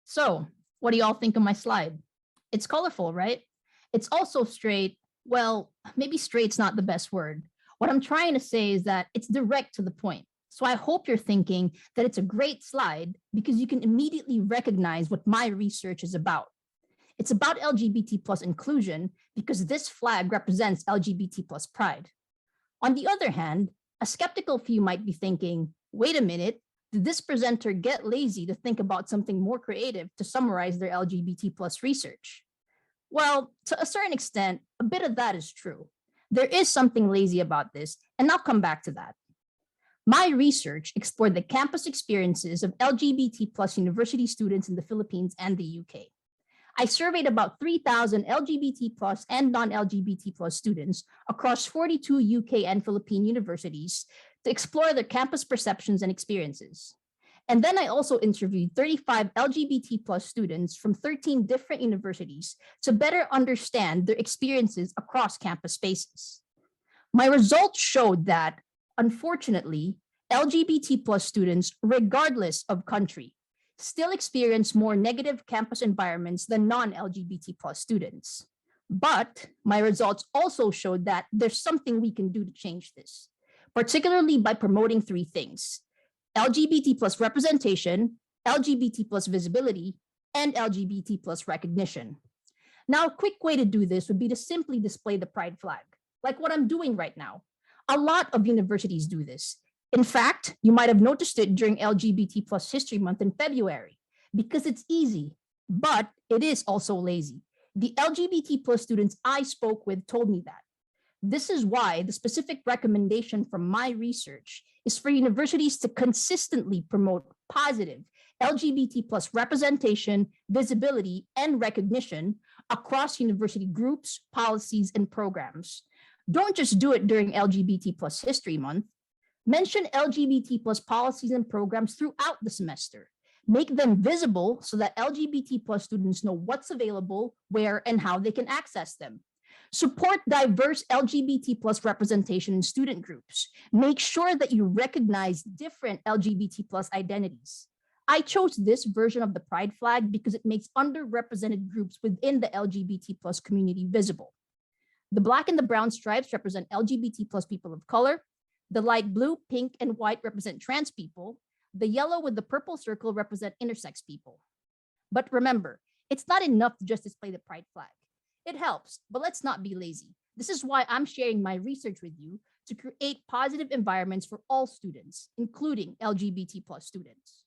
So, what do y'all think of my slide? It's colorful, right? It's also straight. Well, maybe straight's not the best word. What I'm trying to say is that it's direct to the point. So I hope you're thinking that it's a great slide because you can immediately recognize what my research is about. It's about LGBT plus inclusion because this flag represents LGBT plus pride. On the other hand, a skeptical few might be thinking, wait a minute, did this presenter get lazy to think about something more creative to summarize their LGBT plus research? Well, to a certain extent, a bit of that is true. There is something lazy about this, and I'll come back to that. My research explored the campus experiences of LGBT plus university students in the Philippines and the UK. I surveyed about 3,000 LGBT plus and non-LGBT plus students across 42 UK and Philippine universities to explore their campus perceptions and experiences. And then I also interviewed 35 LGBT plus students from 13 different universities to better understand their experiences across campus spaces. My results showed that, unfortunately, LGBT plus students, regardless of country, still experience more negative campus environments than non-LGBT plus students. But my results also showed that there's something we can do to change this, particularly by promoting three things: LGBT plus representation, LGBT plus visibility, and LGBT plus recognition. Now, a quick way to do this would be to simply display the pride flag, like what I'm doing right now. A lot of universities do this. In fact, you might have noticed it during LGBT plus History Month in February, because it's easy, but it is also lazy. The LGBT plus students I spoke with told me that. This is why the specific recommendation from my research is for universities to consistently promote positive LGBT plus representation, visibility, and recognition across university groups, policies, and programs. Don't just do it during LGBT plus History Month. Mention LGBT plus policies and programs throughout the semester. Make them visible so that LGBT plus students know what's available, where, and how they can access them. Support diverse LGBT plus representation in student groups. Make sure that you recognize different LGBT plus identities. I chose this version of the pride flag because it makes underrepresented groups within the LGBT plus community visible. The black and the brown stripes represent LGBT plus people of color. The light blue, pink, and white represent trans people. The yellow with the purple circle represent intersex people. But remember, it's not enough to just display the pride flag. It helps, but let's not be lazy. This is why I'm sharing my research with you to create positive environments for all students, including LGBT plus students.